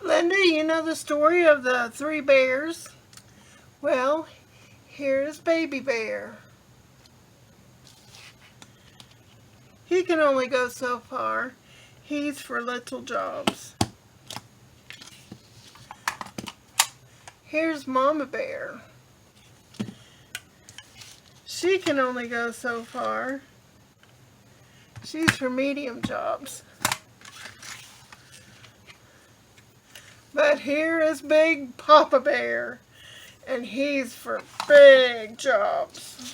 Linda, you know the story of the three bears? Well, here's Baby Bear. He can only go so far. He's for little jobs. Here's Mama Bear. She can only go so far. She's for medium jobs. But here is Big Papa Bear, and he's for big jobs.